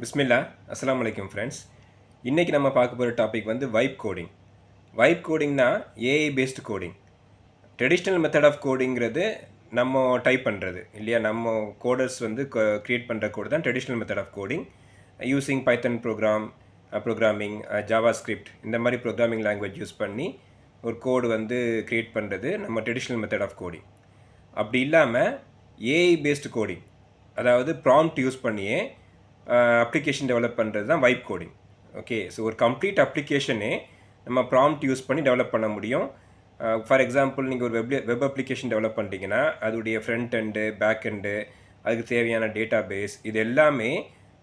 பிஸ்மில்லா அஸ்ஸலாமு அலைக்கும் ஃப்ரெண்ட்ஸ். இன்றைக்கி நம்ம பார்க்க போகிற டாபிக் வந்து வைப் கோடிங். வைப் கோடிங்னா AI based coding. Traditional method of கோடிங்கிறது நம்ம டைப் பண்ணுறது இல்லையா, நம்ம கோடர்ஸ் வந்து க்ரியேட் பண்ணுற கோடு தான் traditional method of coding. Using Python programming, JavaScript இந்த மாதிரி ப்ரோக்ராமிங் லாங்குவேஜ் யூஸ் பண்ணி ஒரு கோடு வந்து க்ரியேட் பண்ணுறது நம்ம ட்ரெடிஷ்னல் மெத்தட் ஆஃப் கோடிங். அப்படி இல்லாமல் ஏஐ பேஸ்டு கோடிங், அதாவது ப்ராம்ப்ட் யூஸ் பண்ணியே அப்ளிகேஷன் டெவலப் பண்ணுறது தான் வைப் கோடிங். ஓகே, ஸோ ஒரு கம்ப்ளீட் அப்ளிகேஷனே நம்ம ப்ராம்ப்ட் யூஸ் பண்ணி டெவலப் பண்ண முடியும். ஃபார் எக்ஸாம்பிள், நீங்கள் ஒரு வெப் அப்ளிகேஷன் டெவலப் பண்ணுறீங்கன்னா அதோடைய ஃப்ரண்ட் எண்டு, பேக் எண்டு, அதுக்கு தேவையான டேட்டா பேஸ், இது எல்லாமே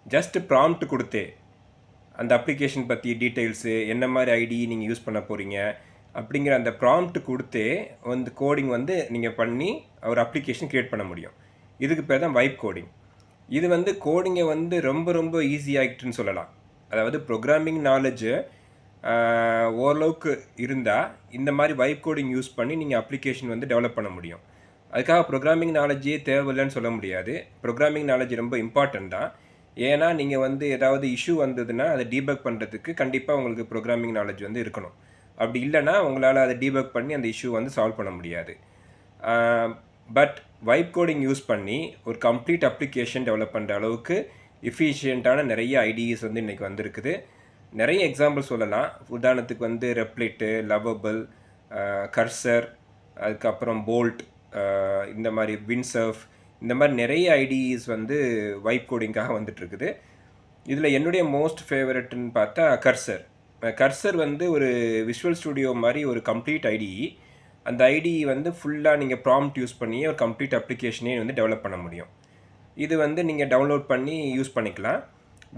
ஜஸ்ட் ப்ராம்ப்ட் கொடுத்தே அந்த அப்ளிகேஷன் பற்றி டீட்டெயில்ஸு, என்ன மாதிரி ஐடி நீங்கள் யூஸ் பண்ண போகிறீங்க அப்படிங்கிற அந்த ப்ராம்ப்ட் கொடுத்தே வந்து கோடிங் வந்து நீங்கள் பண்ணி ஒரு அப்ளிகேஷன் க்ரியேட் பண்ண முடியும். இதுக்கு பேர் தான் வைப் கோடிங். இது வந்து கோடிங்கை வந்து ரொம்ப ரொம்ப ஈஸியாகிட்டுன்னு சொல்லலாம். அதாவது ப்ரோக்ராமிங் நாலேஜு ஓரளவுக்கு இருந்தால் இந்த மாதிரி வைப் கோடிங் யூஸ் பண்ணி நீங்கள் அப்ளிகேஷன் வந்து டெவலப் பண்ண முடியும். அதுக்காக ப்ரோக்ராமிங் நாலேஜே தேவையில்லைன்னு சொல்ல முடியாது. ப்ரோக்ராமிங் நாலேஜ் ரொம்ப இம்பார்ட்டன்ட் தான். ஏன்னா நீங்கள் வந்து ஏதாவது இஷ்யூ வந்ததுன்னா அதை டீபக் பண்ணுறதுக்கு கண்டிப்பாக உங்களுக்கு ப்ரோக்ராமிங் நாலேஜ் வந்து இருக்கணும். அப்படி இல்லைன்னா உங்களால் அதை டீபக் பண்ணி அந்த இஷ்யூ வந்து சால்வ் பண்ண முடியாது. பட் வைப் கோடிங் யூஸ் பண்ணி ஒரு கம்ப்ளீட் அப்ளிகேஷன் டெவலப் பண்ணுற அளவுக்கு எஃபிஷியண்ட்டான நிறைய ஐடியாஸ் வந்து இன்றைக்கி வந்திருக்குது. நிறைய எக்ஸாம்பிள் சொல்லலாம். உதாரணத்துக்கு வந்து ரெப்ளிட்டு, லவபிள், கர்சர், அதுக்கப்புறம் போல்ட், இந்த மாதிரி வின்சர்ஃப், இந்த மாதிரி நிறைய ஐடியாஸ் வந்து வைப் கோடிங்காக வந்துட்டுருக்குது. இதில் என்னுடைய மோஸ்ட் ஃபேவரட்னு பார்த்தா கர்சர் வந்து ஒரு விஷுவல் ஸ்டுடியோ மாதிரி ஒரு கம்ப்ளீட் ஐடி. அந்த ஐடி வந்து ஃபுல்லாக நீங்கள் ப்ராம்ப்ட் யூஸ் பண்ணி ஒரு கம்ப்ளீட் அப்ளிகேஷனே வந்து டெவலப் பண்ண முடியும். இது வந்து நீங்கள் டவுன்லோட் பண்ணி யூஸ் பண்ணிக்கலாம்.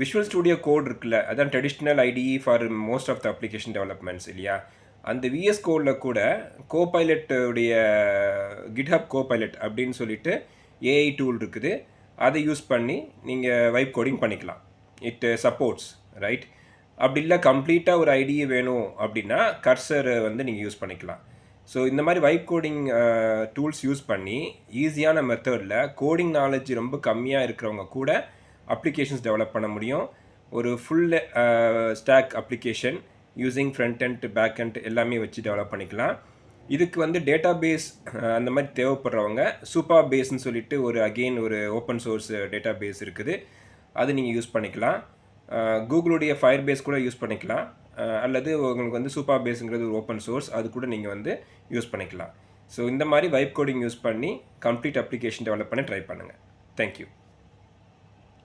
விஷுவல் ஸ்டுடியோ கோட் இருக்குல்ல, அதான் traditional IDE for most of the application developments இல்லையா. அந்த விஎஸ் கோடில் கூட கோபைலட்டுடைய கிட்ஹப் கோபைலட் அப்படின்னு சொல்லிட்டு ஏஐ டூல் இருக்குது. அதை யூஸ் பண்ணி நீங்கள் வைப் கோடிங் பண்ணிக்கலாம். It supports, right. அப்படி இல்லை கம்ப்ளீட்டாக ஒரு ஐடியை வேணும் அப்படின்னா கர்சரை வந்து நீங்கள் யூஸ் பண்ணிக்கலாம். ஸோ இந்த மாதிரி வைப் கோடிங் டூல்ஸ் யூஸ் பண்ணி ஈஸியான மெத்தடில் கோடிங் நாலேஜ் ரொம்ப கம்மியாக இருக்கிறவங்க கூட அப்ளிகேஷன்ஸ் டெவலப் பண்ண முடியும். ஒரு full stack application using front end, back end எல்லாமே வச்சு டெவலப் பண்ணிக்கலாம். இதுக்கு வந்து டேட்டா பேஸ் அந்த மாதிரி தேவைப்படுறவங்க சூப்பர் பேஸ்ன்னு சொல்லிட்டு ஒரு ஓப்பன் சோர்ஸ் டேட்டா பேஸ் இருக்குது. அது நீங்கள் யூஸ் பண்ணிக்கலாம். கூகுளுடைய ஃபயர் பேஸ் கூட யூஸ் பண்ணிக்கலாம். அல்லது உங்களுக்கு வந்து சூப்பர் பேஸுங்கிறது ஒரு ஓப்பன் சோர்ஸ், அது கூட நீங்கள் வந்து யூஸ் பண்ணிக்கலாம். ஸோ இந்த மாதிரி வைப் கோடிங் யூஸ் பண்ணி கம்ப்ளீட் அப்ளிகேஷன் டெவலப் பண்ண ட்ரை பண்ணுங்கள். தேங்க்யூ.